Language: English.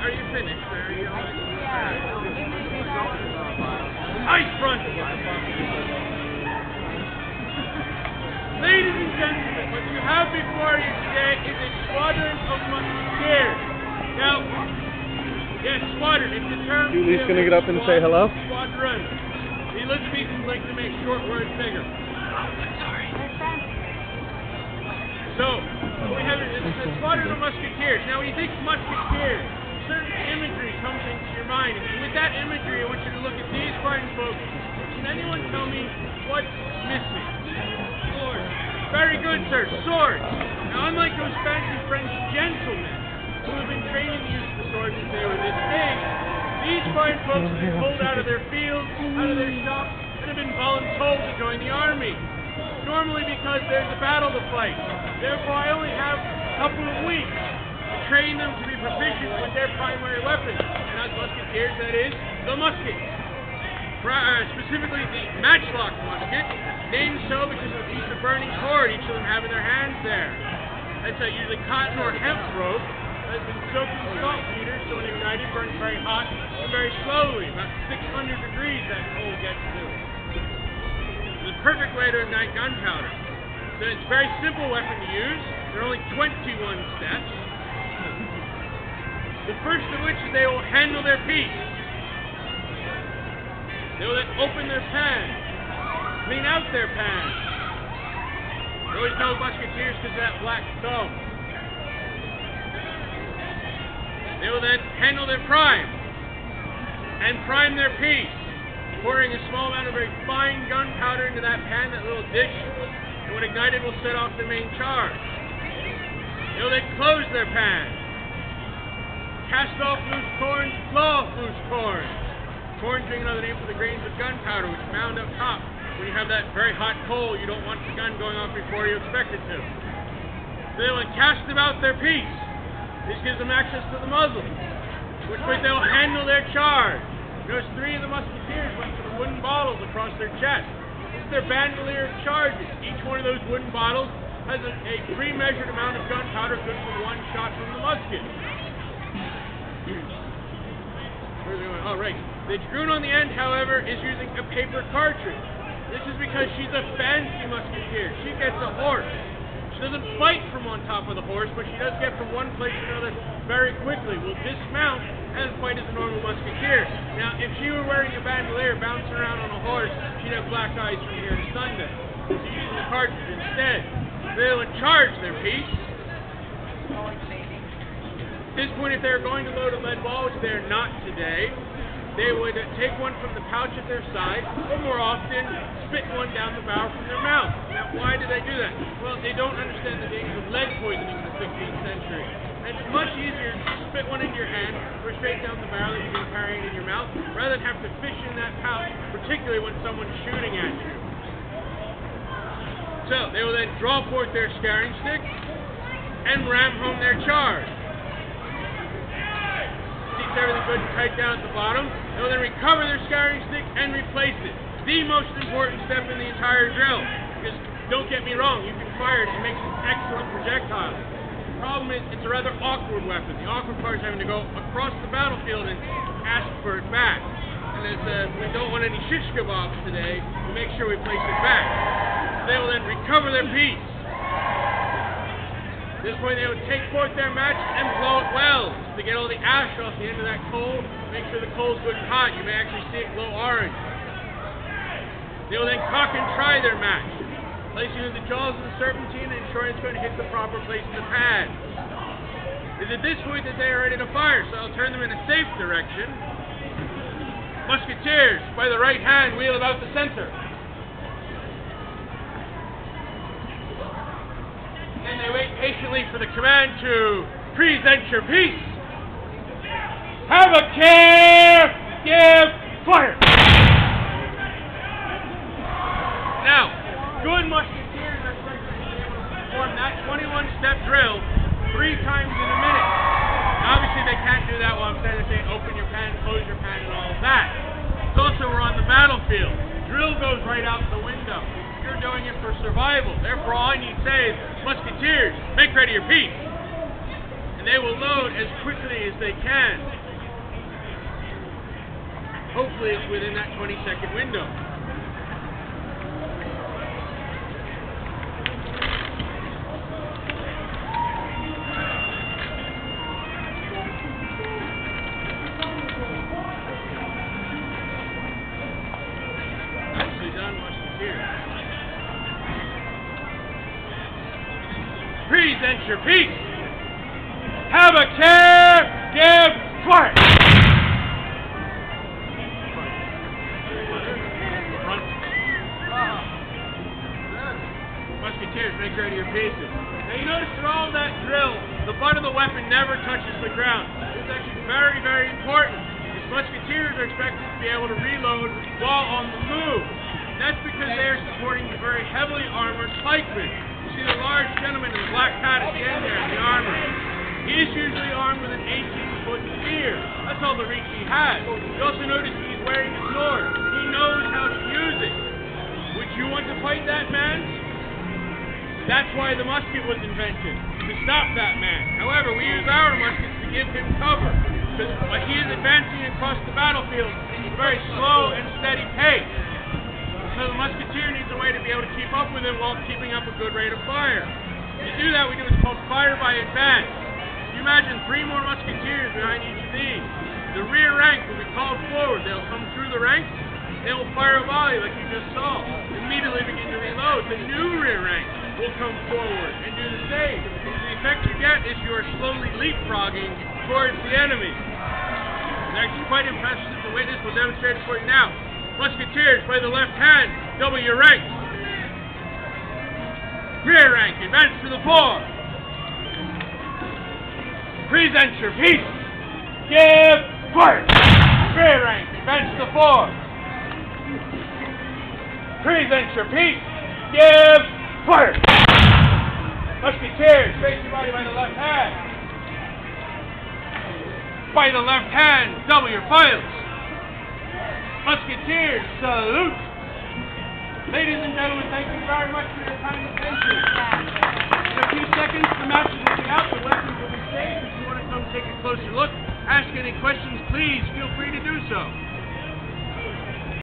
Are you finished? Are you ice front! Ladies and gentlemen, what you have before you today is a squadron of musketeers. Now, yes, squadron, it's the term. Julie's going to get up and say hello? Squadron. The Elizabethans like to make short words bigger. Sorry. So, what we have is a squadron of musketeers. Now, when you think musketeers, certain imagery comes into your mind, and with that imagery, I want you to look at these fine folks. Can anyone tell me what's missing? Swords. Very good, sir. Swords. Now, unlike those fancy French gentlemen who have been trained in the use of the sword since they were this big, these fine folks have been pulled out of their fields, out of their shops, and have been voluntold to join the army. Normally because there's a battle to fight. Therefore, I only have a couple of weeks to train them to be proficient with their primary weapons. And as musketeers, that is, the musket. Specifically the Matchlock Musket, named so because of the piece of burning cord each of them have in their hands there. That's a usually cotton or hemp rope that has been soaked in saltpeter, so when ignited, burns very hot and very slowly. About 600 degrees that coal gets to. It's the perfect way to ignite gunpowder. So it's a very simple weapon to use. There are only 21 steps. The first of which is they will handle their piece. They will then open their pan, clean out their pan. They always know musketeers because of that black thumb. They will then handle their prime and prime their piece, pouring a small amount of very fine gunpowder into that pan, that little dish, and when ignited will set off the main charge. They will then close their pan, cast off loose corns, blow off loose corns. Corns being another name for the grains of gunpowder, which mound up top. When you have that very hot coal, you don't want the gun going off before you expect it to. So they will cast about their piece. This gives them access to the muzzle, which way they will handle their charge. Notice 3 of the musketeers went for the wooden bottles across their chest. This is their bandolier of charges. Each one of those wooden bottles has a pre-measured amount of gunpowder good for one shot from the musket. Where's it going? Oh, right. The dragoon on the end, however, is using a paper cartridge. This is because she's a fancy musketeer. She gets a horse. She doesn't fight from on top of the horse, but she does get from one place to another very quickly. Will dismount and fight as a normal musketeer. Now, if she were wearing a bandolier bouncing around on a horse, she'd have black eyes from here to Sunday. So she's using the cartridge instead. They will charge their piece. At this point, if they're going to load a lead ball, which they're not today, they would take one from the pouch at their side, or more often, spit one down the barrel from their mouth. Now, why do they do that? Well, they don't understand the dangers of lead poisoning in the 16th century. And it's much easier to spit one into your hand, or straight down the barrel that you've been carrying in your mouth, rather than have to fish in that pouch, particularly when someone's shooting at you. So, they will then draw forth their scaring stick, and ram home their charge. Everything good and tight down at the bottom. They will then recover their scaring stick and replace it. The most important step in the entire drill. Because, don't get me wrong, you can fire it. It makes an excellent projectile. The problem is, it's a rather awkward weapon. The awkward part is having to go across the battlefield and ask for it back. And as we don't want any shish kebabs today, we make sure we place it back. They will then recover their piece. At this point, they would take forth their match and blow it well to get all the ash off the end of that coal. Make sure the coal's good and hot. You may actually see it glow orange. They will then cock and try their match, placing it in the jaws of the serpentine and ensuring it's going to hit the proper place in the pad. It's at this point that they are ready to fire, so I'll turn them in a safe direction. Musketeers, by the right hand, wheel about the center. And they wait patiently for the command to present your piece. Have a care, give fire. good musketeers are expected to be able to perform that 21-step drill 3 times in a minute. Now, obviously, they can't do that while I'm standing there saying open your pan, close your pan, and all of that. It's also, we're on the battlefield. Drill goes right out the window. You're doing it for survival. Therefore, all I need to say is, musketeers, make ready your piece. And they will load as quickly as they can. Hopefully, it's within that 20-second window. Present your piece. Have a care, give, fire. Musketeers, make ready your pieces. Now you notice through all that drill, the butt of the weapon never touches the ground. This is actually very, very important. These musketeers are expected to be able to reload while on the move. That's because they are supporting the very heavily armored pikemen. You see the large gentleman in the black hat at the end there in the armor. He is usually armed with an 18-foot spear. That's all the reach he has. You also notice he's wearing a sword. He knows how to use it. Would you want to fight that man? That's why the musket was invented, to stop that man. However, we use our muskets to give him cover, because he is advancing across the battlefield at a very slow and steady pace. So the musketeer needs a way to be able to keep up with him while keeping up a good rate of fire. To do that, we do what's called fire by advance. You imagine 3 more musketeers behind each of these. The rear rank will be called forward. They'll come through the ranks. They will fire a volley like you just saw. Immediately begin to reload. The new rear rank will come forward and do the same. The effect you get is you are slowly leapfrogging towards the enemy. It's actually quite impressive to witness. We'll demonstrate it for you now. Musketeers, by the left hand, double your ranks. Rear rank, advance to the fore. Present your piece. Give fire. Rear rank, advance to the fore. Present your piece. Give fire. Musketeers, face your body by the left hand. By the left hand, double your files. Musketeers, salute! Ladies and gentlemen, thank you very much for your kind attention. In a few seconds, the matches will be out, the weapons will be saved. If you want to come take a closer look, ask any questions, please feel free to do so.